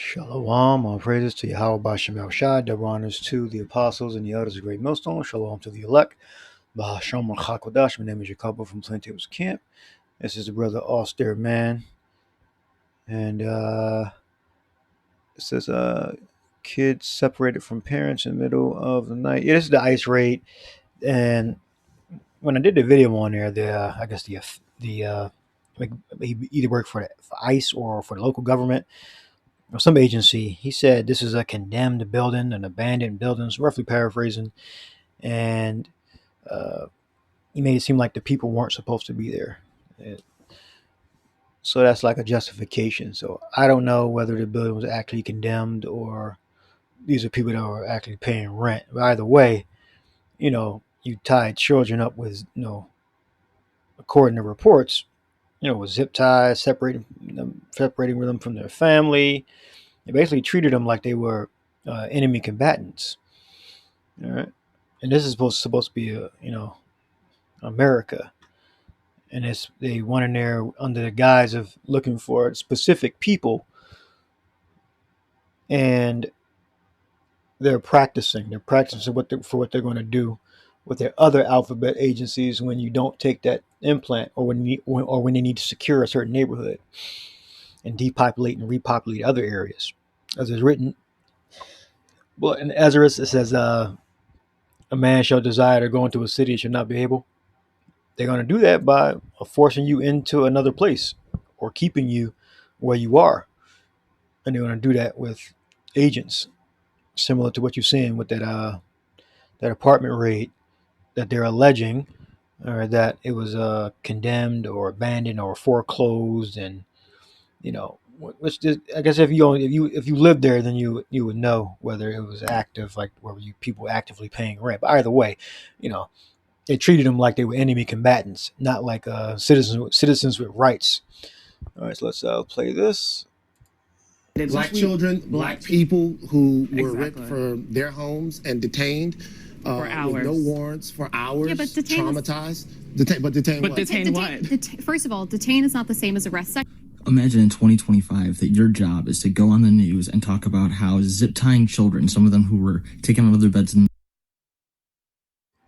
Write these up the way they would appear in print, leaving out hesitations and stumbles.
Shalom, all praises to Yahweh Bashem El Shai, double honors to the apostles and the elders of Great Millstone. Shalom to the elect. Bahasham Chakodash. My name is Jacobo from Plaintables Camp. This is the brother Austere Man. And it says kids separated from parents in the middle of the night. Yeah, this is the ICE raid. And when I did the video on there, I guess he either worked for ICE or for the local government or some agency. He said this is a condemned building, an abandoned building, roughly paraphrasing, and he made it seem like the people weren't supposed to be there. So that's like a justification. So I don't know whether the building was actually condemned or these are people that were actually paying rent. But either way, you tied children up with, according to reports, with zip ties, separating them from their family. They basically treated them like they were enemy combatants. All right, and this is supposed to be America, and they went in there under the guise of looking for specific people, and they're practicing what they're going to do with their other alphabet agencies when you don't take that implant, or when they need to secure a certain neighborhood and depopulate and repopulate other areas. As is written, well, in Ezra it says, a man shall desire to go into a city and shall not be able. They're going to do that by forcing you into another place or keeping you where you are. And they're going to do that with agents, similar to what you're seeing with that apartment raid, that they're alleging that it was condemned or abandoned or foreclosed. And which is, I guess if you lived there, then you would know whether it was active, like were you people actively paying rent. But either way, they treated them like they were enemy combatants, not like citizens with rights. All right, so let's play this. Black children, black people who were ripped from their homes and detained for hours, with no warrants, for hours, yeah, but traumatized. Detained what? First of all, detain is not the same as arrest. Imagine in 2025 that your job is to go on the news and talk about how zip tying children, some of them who were taken out of their beds.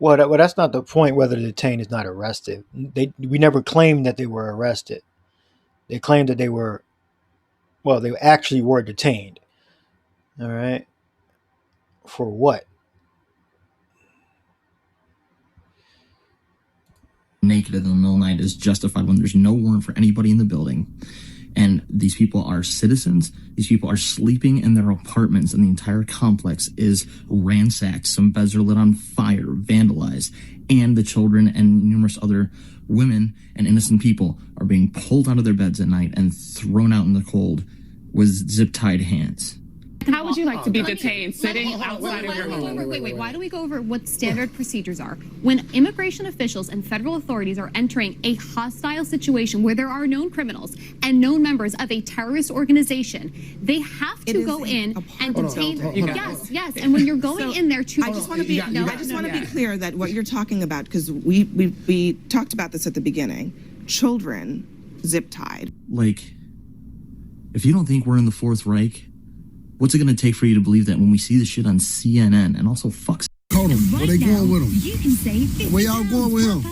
Well, that's not the point. Whether the detained is not arrested, we never claimed that they were arrested. They claimed that they actually were detained. All right, for what? Naked in the middle of the night is justified when there's no warrant for anybody in the building. And these people are citizens. These people are sleeping in their apartments, and the entire complex is ransacked. Some beds are lit on fire, vandalized, and the children and numerous other women and innocent people are being pulled out of their beds at night and thrown out in the cold with zip-tied hands. How would you like to be detained sitting outside of your home? Wait. Why don't we go over what standard procedures are? When immigration officials and federal authorities are entering a hostile situation where there are known criminals and known members of a terrorist organization, they have to go in and detain. Yes. And when you're going in there to... I just want to be clear that what you're talking about, because we talked about this at the beginning, children zip-tied. Like, if you don't think we're in the Fourth Reich, what's it going to take for you to believe that when we see this shit on CNN and also fucks? Hold him. Where they going with him? You can say where y'all going with him?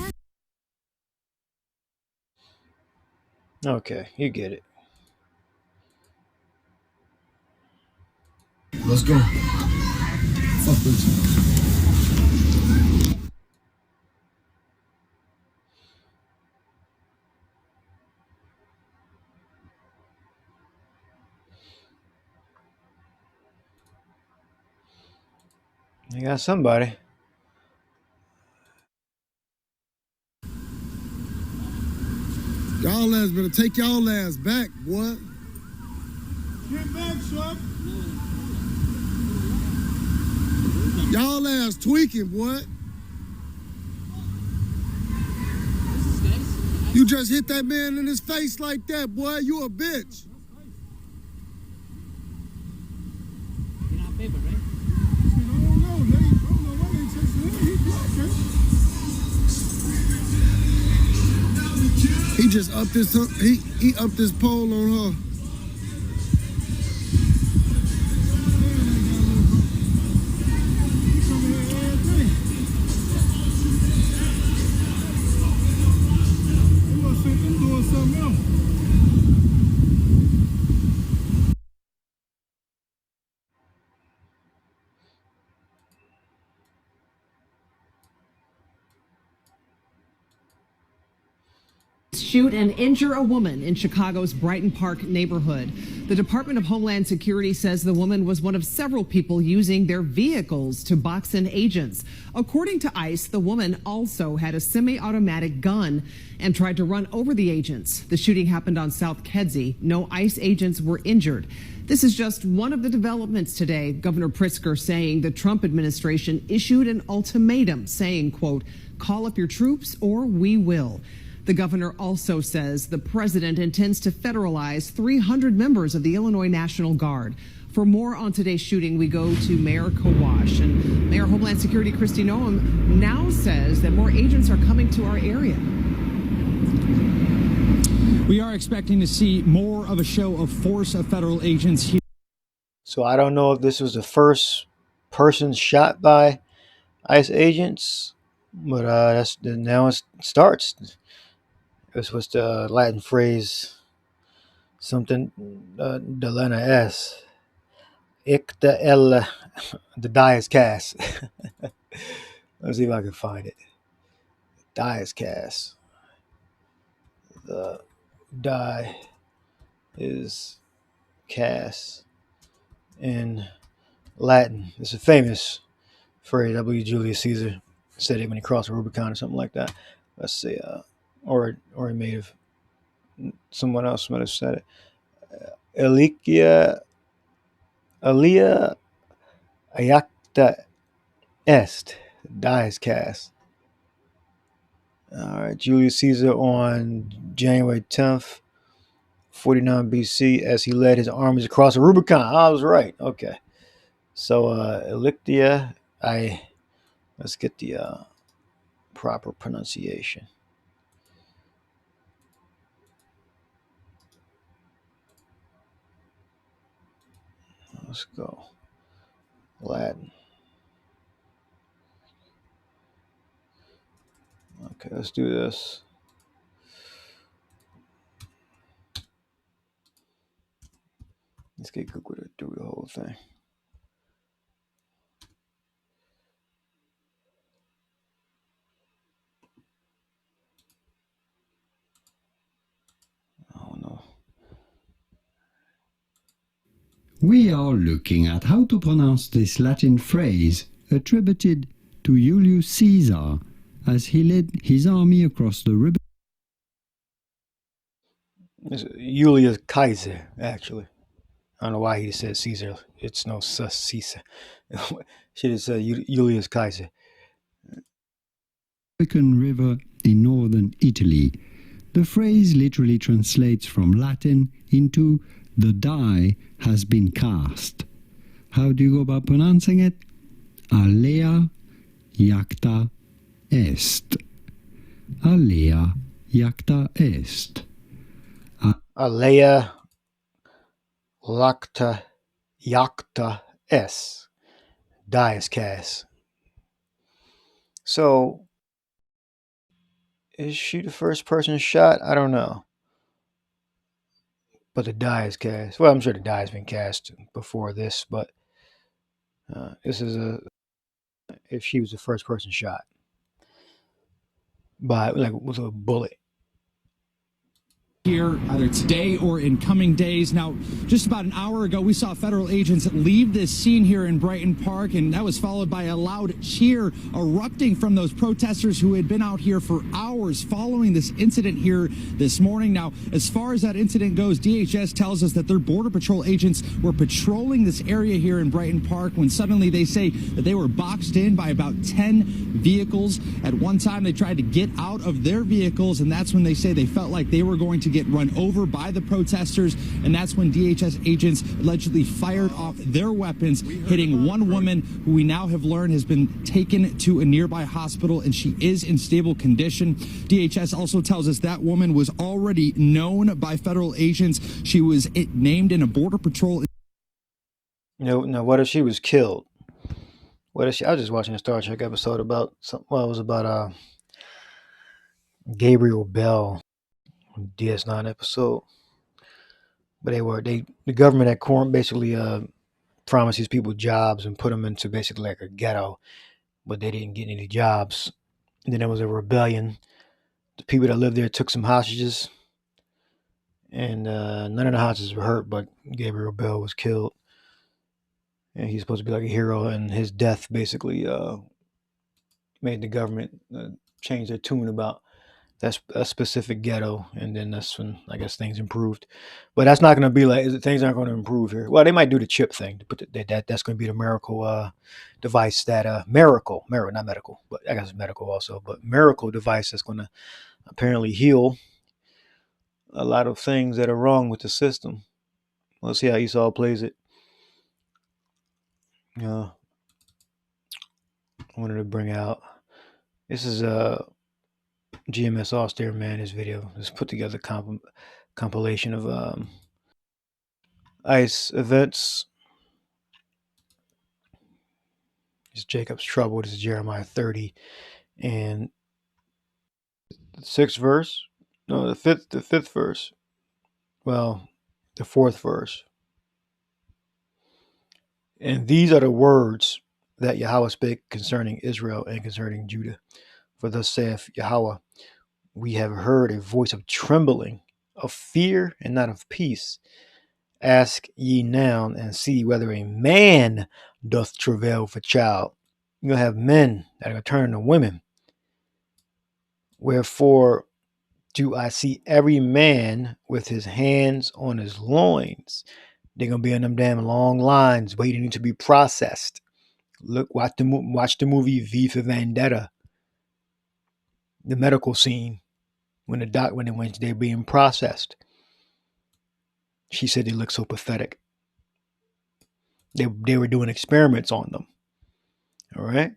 Okay, you get it. Let's go. Fuck this. You got somebody. Y'all ass better take y'all ass back, boy. Get back, son. Y'all ass tweaking, boy. You just hit that man in his face like that, boy. You a bitch. You're not paper, right? He just upped his he upped his pole on her. shoot and injure a woman in Chicago's Brighton Park neighborhood. The Department of Homeland Security says the woman was one of several people using their vehicles to box in agents. According to ICE, the woman also had a semi-automatic gun and tried to run over the agents. The shooting happened on South Kedzie. No ICE agents were injured. This is just one of the developments today. Governor Pritzker saying the Trump administration issued an ultimatum saying, quote, call up your troops or we will. The governor also says the president intends to federalize 300 members of the Illinois National Guard. For more on today's shooting, we go to Mayor Kawash. And Mayor Homeland Security Kristi Noem now says that more agents are coming to our area. We are expecting to see more of a show of force of federal agents here. So I don't know if this was the first person shot by ICE agents, but now it starts. This was the Latin phrase, something, Delena S. Icta el, the die is cast. Let's see if I can find it. Die is cast. The die is cast in Latin. It's a famous phrase. I believe Julius Caesar said it when he crossed the Rubicon or something like that. Let's see, or he may have, someone else might have said it. Alia ayacta est, dies cast. All right, Julius Caesar on January 10th, 49 BC, as he led his armies across the Rubicon. I was right. Okay. So, Elictia, let's get the proper pronunciation. Let's go. Latin. Okay, let's do this. Let's get Google to do the whole thing. Oh no. We are looking at how to pronounce this Latin phrase attributed to Julius Caesar as he led his army across the Rubicon. It's Julius Kaiser, actually. I don't know why he said Caesar. It's no Caesar. Should have said Julius Kaiser. Rubicon River in northern Italy. The phrase literally translates from Latin into the die has been cast. How do you go about pronouncing it? Alea iacta est. Alea iacta est. Alea lacta iacta est. Die is cast. So, is she the first person shot? I don't know. But the die is cast. Well, I'm sure the die has been cast before this, but this is if she was the first person shot by, like, with a bullet. Here, either today or in coming days. Now, just about an hour ago, we saw federal agents leave this scene here in Brighton Park, and that was followed by a loud cheer erupting from those protesters who had been out here for hours following this incident here this morning. Now, as far as that incident goes, DHS tells us that their Border Patrol agents were patrolling this area here in Brighton Park when suddenly they say that they were boxed in by about 10 vehicles. At one time, they tried to get out of their vehicles, and that's when they say they felt like they were going to get run over by the protesters, and that's when DHS agents allegedly fired off their weapons, hitting one woman who we now have learned has been taken to a nearby hospital, and she is in stable condition. DHS also tells us that woman was already known by federal agents. She was named in a Border Patrol. Now, what if she was killed? What if she? I was just watching a Star Trek episode about something. Well, it was about Gabriel Bell, DS9 episode. But the government at basically promised these people jobs and put them into basically like a ghetto, but they didn't get any jobs. And then there was a rebellion the people that lived there took some hostages, and none of the hostages were hurt, but Gabriel Bell was killed. And he's supposed to be like a hero, and his death basically made the government change their tune about that a specific ghetto, and then that's when I guess things improved. But that's not going to be like, things aren't going to improve here. Well, they might do the chip thing, but that's going to be the miracle device that miracle, not medical, but I guess it's medical also, but miracle device that's going to apparently heal a lot of things that are wrong with the system. Let's see how Esau plays it. I wanted to bring out, this is GMS Austere Man, his video. Just put together compilation of ICE events. This is Jacob's trouble. This is Jeremiah 30, and the 6th verse. No, the fifth verse. Well, the 4th verse. And these are the words that Yahweh spake concerning Israel and concerning Judah. For thus saith Yahweh, we have heard a voice of trembling, of fear, and not of peace. Ask ye now and see whether a man doth travail for child. You'll have men that are going to turn into women. Wherefore do I see every man with his hands on his loins? They're going to be in them damn long lines waiting to be processed. Look, watch the movie V for Vendetta. The medical scene when they're being processed. She said they look so pathetic. They were doing experiments on them. All right.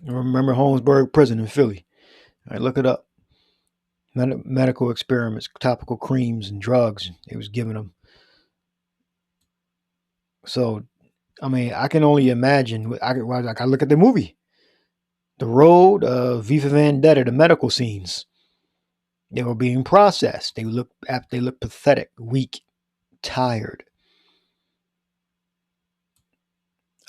Remember Holmesburg Prison in Philly. All right, look it up. Medical experiments, topical creams and drugs they was giving them. So, I mean, I can only imagine. I look at the movie, The Road, V for Vendetta, the medical scenes. They were being processed. They look pathetic, weak, tired.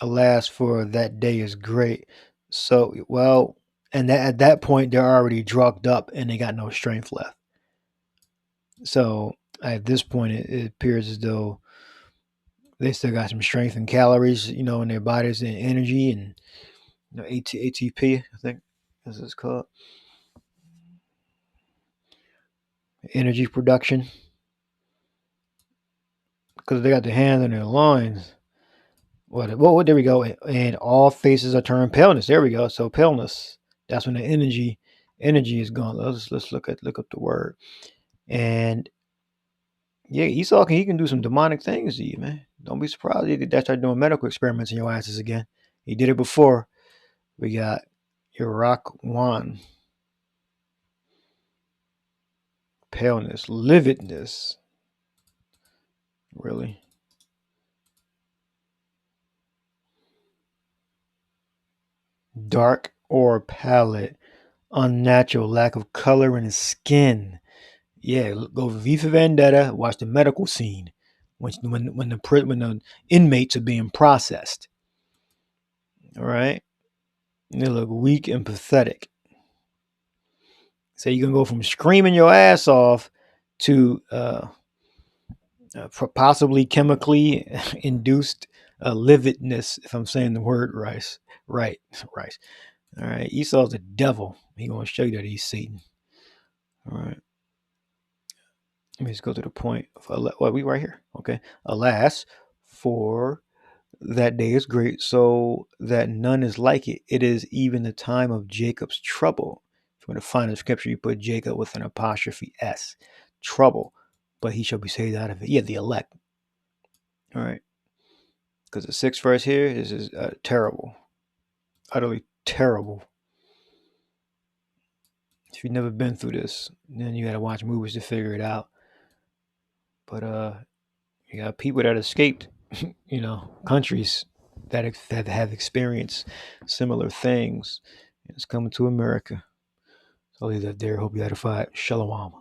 Alas, for that day is great. So, well, and at that point, they're already drugged up and they got no strength left. So, at this point, it appears as though they still got some strength and calories, in their bodies and energy and ATP, I think this is called. Energy production. Because they got their hands on their loins. Well, there we go. And all faces are turned paleness. There we go. So paleness. That's when the energy is gone. Let's look up the word. And yeah, Esau he can do some demonic things to you, man. Don't be surprised if they start doing medical experiments in your asses again. He did it before. We got Iraq-Wan. Paleness, lividness. Really? Dark or pallid, unnatural, lack of color in his skin. Yeah, go V for Vendetta. Watch the medical scene when the inmates are being processed. All right, they look weak and pathetic. So you can go from screaming your ass off to possibly chemically induced lividness, if I'm saying the word right. All right, Esau's the devil. He's going to show you that he's Satan. All right. Let me just go to the point. We right here. Okay. Alas, for that day is great, so that none is like it. It is even the time of Jacob's trouble. If you want to find the scripture, you put Jacob with an apostrophe S. Trouble. But he shall be saved out of it. Yeah, the elect. All right. Because the 6th verse here is terrible. Utterly terrible. If you've never been through this, then you got to watch movies to figure it out. But you got people that escaped, countries that have experienced similar things. It's coming to America. So I'll leave that there. Hope you had a fight. Shalom.